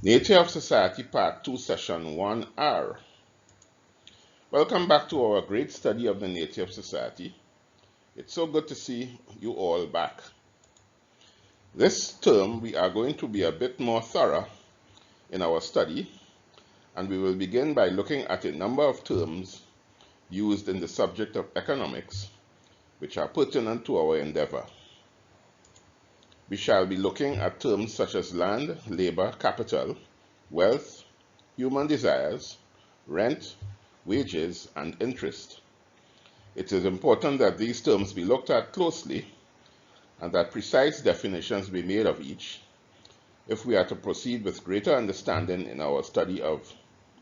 Nature of Society Part 2 Session 1R. Welcome back to our great study of the nature of society. It's so good to see you all back. This term we are going to be a bit more thorough in our study, and we will begin by looking at a number of terms used in the subject of economics which are pertinent to our endeavor. We shall be looking at terms such as land, labor, capital, wealth, human desires, rent, wages, and interest. It is important that these terms be looked at closely and that precise definitions be made of each if we are to proceed with greater understanding in our study of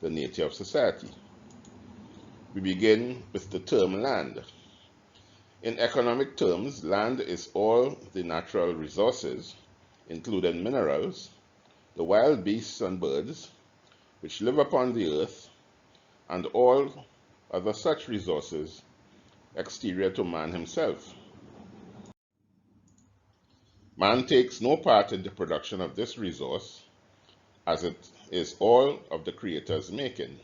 the nature of society. We begin with the term land. In economic terms, land is all the natural resources, including minerals, the wild beasts and birds, which live upon the earth, and all other such resources exterior to man himself. Man takes no part in the production of this resource, as it is all of the Creator's making.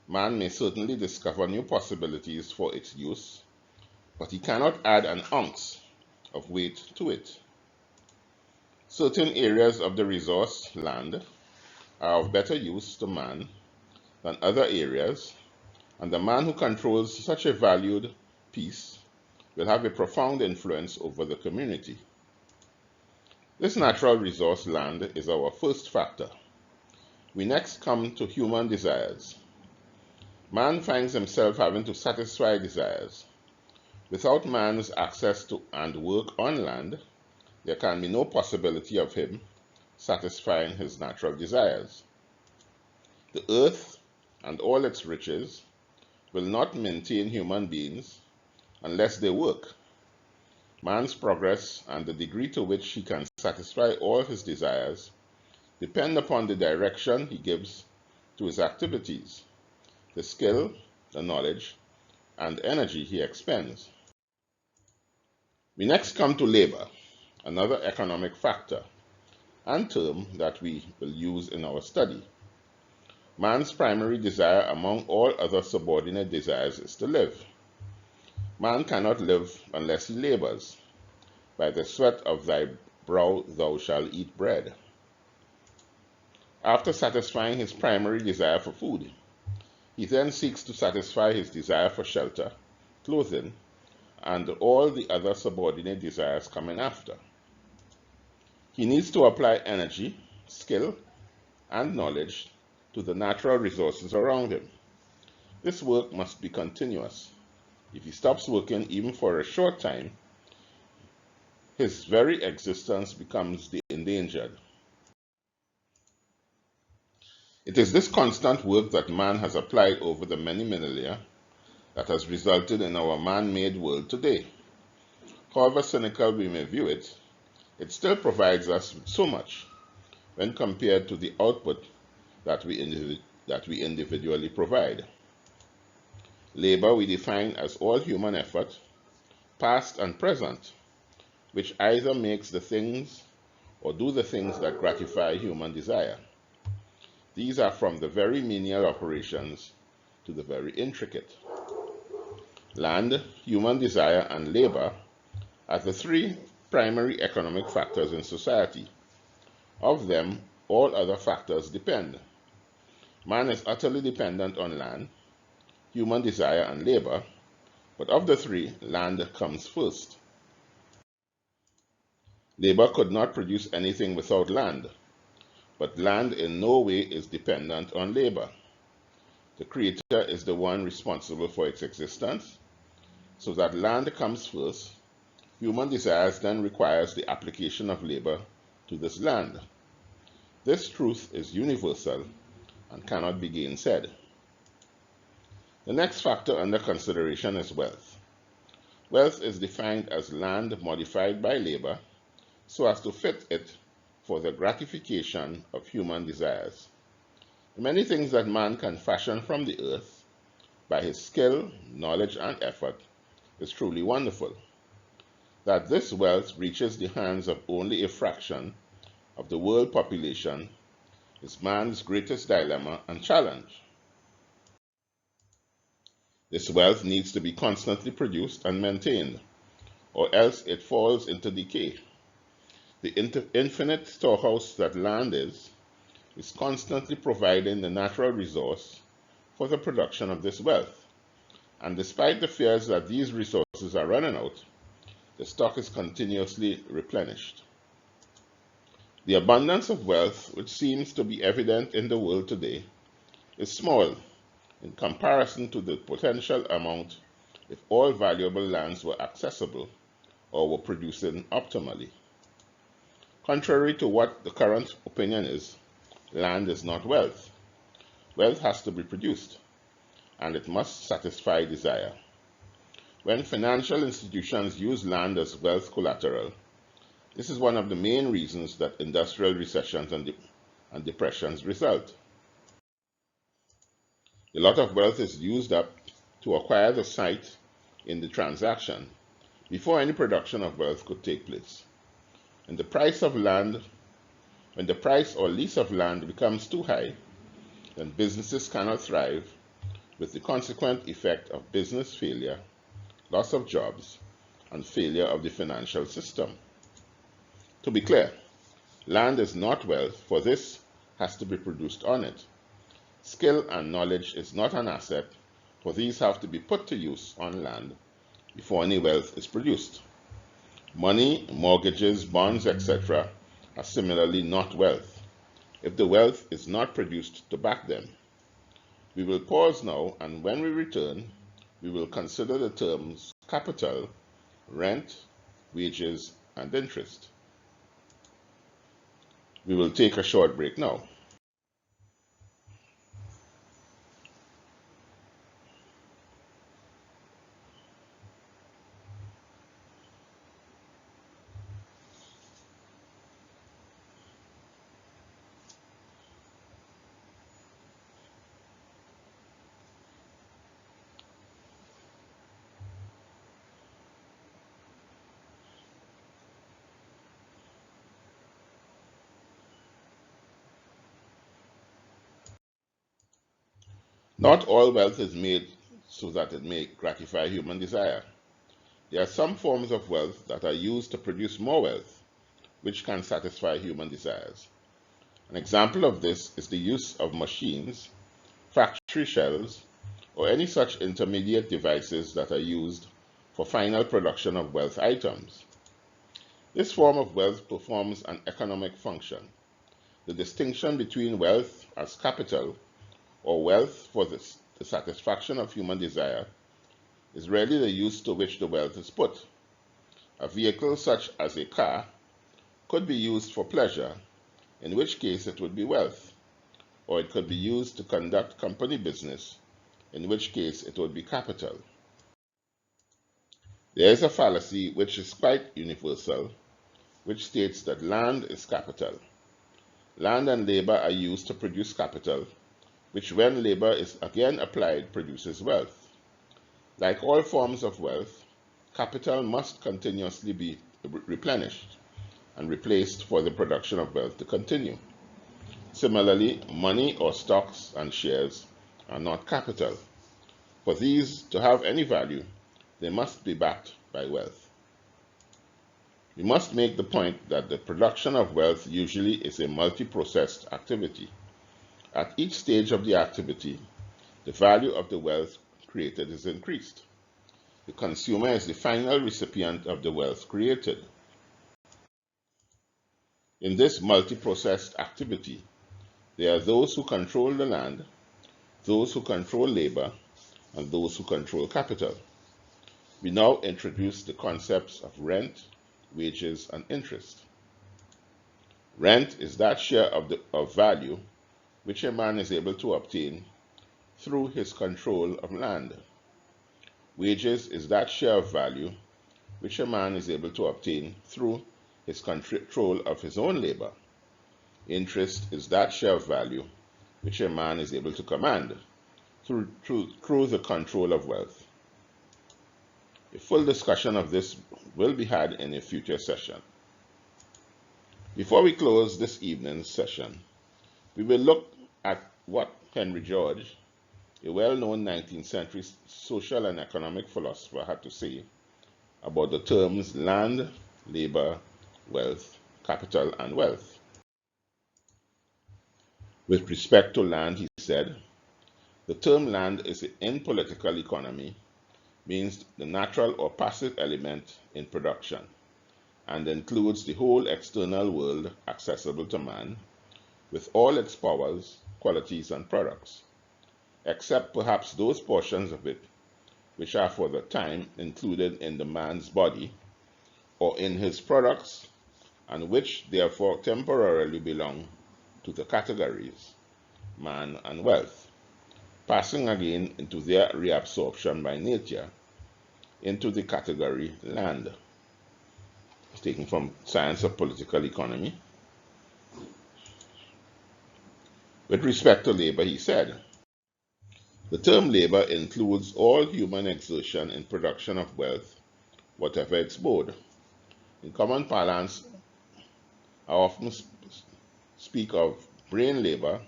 Man may certainly discover new possibilities for its use, but he cannot add an ounce of weight to it. Certain areas of the resource land are of better use to man than other areas, and the man who controls such a valued piece will have a profound influence over the community. This natural resource land is our first factor. We next come to human desires. Man finds himself having to satisfy desires. Without man's access to and work on land, there can be no possibility of him satisfying his natural desires. The earth and all its riches will not maintain human beings unless they work. Man's progress and the degree to which he can satisfy all his desires depend upon the direction he gives to his activities, the skill, the knowledge, and energy he expends. We next come to labor, another economic factor and term that we will use in our study. Man's primary desire among all other subordinate desires is to live. Man cannot live unless he labors. By the sweat of thy brow thou shalt eat bread. After satisfying his primary desire for food, he then seeks to satisfy his desire for shelter, clothing, and all the other subordinate desires coming after. He needs to apply energy, skill, and knowledge to the natural resources around him. This work must be continuous. If he stops working even for a short time, his very existence becomes endangered. It is this constant work that man has applied over the many millennia that has resulted in our man-made world today. However cynical we may view it, it still provides us with so much when compared to the output that we individually provide. Labor we define as all human effort, past and present, which either makes the things or do the things that gratify human desire. These are from the very menial operations to the very intricate. Land, human desire, and labor are the three primary economic factors in society. Of them, all other factors depend. Man is utterly dependent on land, human desire, and labor, but of the three, land comes first. Labor could not produce anything without land, but land in no way is dependent on labor. The Creator is the one responsible for its existence, so that land comes first. Human desires then requires the application of labor to this land. This truth is universal and cannot be gainsaid. The next factor under consideration is wealth. Wealth is defined as land modified by labor so as to fit it for the gratification of human desires. The many things that man can fashion from the earth by his skill, knowledge, and effort is truly wonderful. That this wealth reaches the hands of only a fraction of the world population is man's greatest dilemma and challenge. This wealth needs to be constantly produced and maintained, or else it falls into decay. The infinite storehouse that land is constantly providing the natural resource for the production of this wealth. And despite the fears that these resources are running out, the stock is continuously replenished. The abundance of wealth, which seems to be evident in the world today, is small in comparison to the potential amount if all valuable lands were accessible or were producing optimally. Contrary to what the current opinion is, land is not wealth. Wealth has to be produced, and it must satisfy desire. When financial institutions use land as wealth collateral, this is one of the main reasons that industrial recessions and depressions result. A lot of wealth is used up to acquire the site in the transaction before any production of wealth could take place. When the price or lease of land becomes too high, then businesses cannot thrive, with the consequent effect of business failure, loss of jobs, and failure of the financial system. To be clear, land is not wealth, for this has to be produced on it. Skill and knowledge is not an asset, for these have to be put to use on land before any wealth is produced. Money, mortgages, bonds, etc. are similarly not wealth, if the wealth is not produced to back them. We will pause now, and when we return, we will consider the terms capital, rent, wages, and interest. We will take a short break now. Not all wealth is made so that it may gratify human desire. There are some forms of wealth that are used to produce more wealth, which can satisfy human desires. An example of this is the use of machines, factory shells, or any such intermediate devices that are used for final production of wealth items. This form of wealth performs an economic function. The distinction between wealth as capital or wealth for the satisfaction of human desire is really the use to which the wealth is put. A vehicle such as a car could be used for pleasure, in which case it would be wealth, or it could be used to conduct company business, in which case it would be capital. There is a fallacy which is quite universal, which states that land is capital. Land and labor are used to produce capital, which when labor is again applied produces wealth. Like all forms of wealth, capital must continuously be replenished and replaced for the production of wealth to continue. Similarly, money or stocks and shares are not capital. For these to have any value, they must be backed by wealth. We must make the point that the production of wealth usually is a multi-processed activity. At each stage of the activity, the value of the wealth created is increased. The consumer is the final recipient of the wealth created. In this multi-processed activity, there are those who control the land, those who control labor, and those who control capital. We now introduce the concepts of rent, wages, and interest. Rent is that share of value which a man is able to obtain through his control of land. Wages is that share of value which a man is able to obtain through his control of his own labor. Interest is that share of value which a man is able to command through the control of wealth. A full discussion of this will be had in a future session. Before we close this evening's session, We will look at what Henry George, a well-known 19th century social and economic philosopher, had to say about the terms land, labor, wealth, capital, and wealth. With respect to land, he said, the term land is in political economy means the natural or passive element in production and includes the whole external world accessible to man with all its powers, qualities, and products, except perhaps those portions of it which are for the time included in the man's body or in his products and which therefore temporarily belong to the categories man and wealth, passing again into their reabsorption by nature into the category land. Taken from Science of Political Economy. With respect to labor, he said, the term labor includes all human exertion in production of wealth, whatever its mode. In common parlance, I often speak of brain labor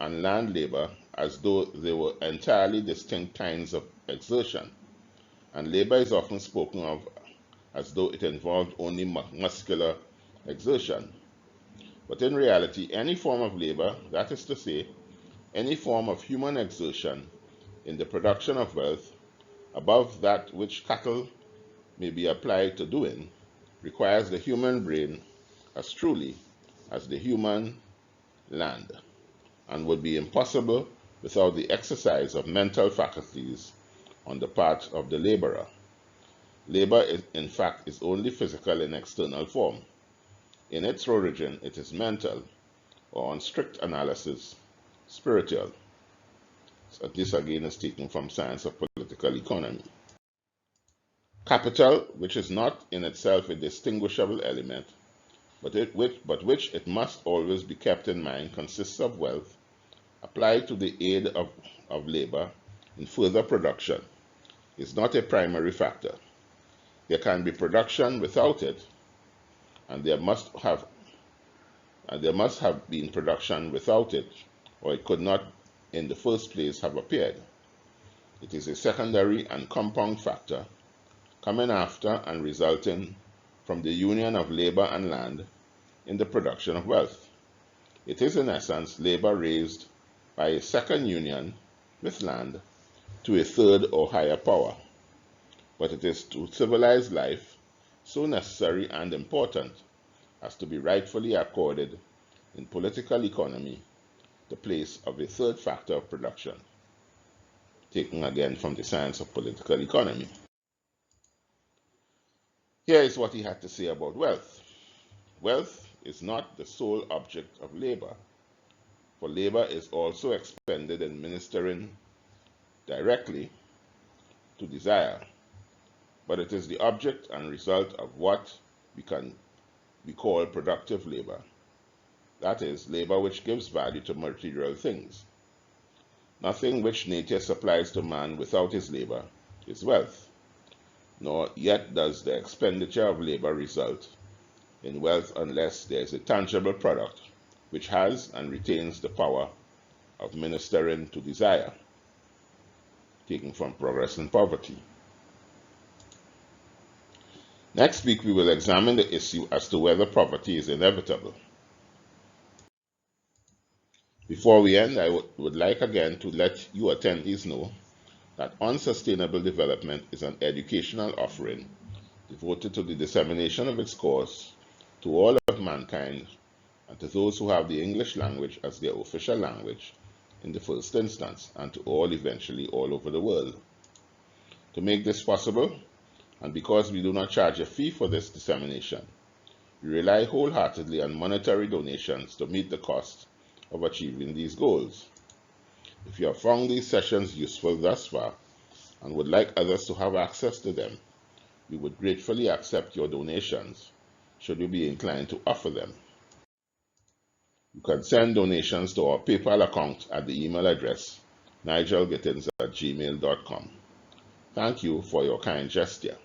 and land labor as though they were entirely distinct kinds of exertion, and labor is often spoken of as though it involved only muscular exertion. But in reality, any form of labor, that is to say, any form of human exertion in the production of wealth above that which cattle may be applied to doing, requires the human brain as truly as the human land, and would be impossible without the exercise of mental faculties on the part of the laborer. Labor, in fact, is only physical in external form. In its origin, it is mental, or on strict analysis, spiritual. So this again is taken from Science of Political Economy. Capital, which is not in itself a distinguishable element, but which it must always be kept in mind, consists of wealth applied to the aid of labor in further production, is not a primary factor. There can be production without it, and there must have been production without it, or it could not in the first place have appeared. It is a secondary and compound factor, coming after and resulting from the union of labor and land in the production of wealth. It is in essence labor raised by a second union with land to a third or higher power, but it is to civilized life so necessary and important as to be rightfully accorded in political economy the place of a third factor of production, taken again from the Science of Political Economy. Here is what he had to say about wealth. Wealth is not the sole object of labor, for labor is also expended in ministering directly to desire, but it is the object and result of what we call productive labor. That is, labor which gives value to material things. Nothing which nature supplies to man without his labor is wealth, nor yet does the expenditure of labor result in wealth unless there is a tangible product which has and retains the power of ministering to desire, taken from Progress and Poverty. Next week, we will examine the issue as to whether poverty is inevitable. Before we end, I would like again to let you attendees know that Unsustainable Development is an educational offering devoted to the dissemination of its cause to all of mankind and to those who have the English language as their official language in the first instance, and to all eventually all over the world. To make this possible, and because we do not charge a fee for this dissemination, we rely wholeheartedly on monetary donations to meet the cost of achieving these goals. If you have found these sessions useful thus far and would like others to have access to them, we would gratefully accept your donations should you be inclined to offer them. You can send donations to our PayPal account at the email address nigelgittins@gmail.com. Thank you for your kind gesture.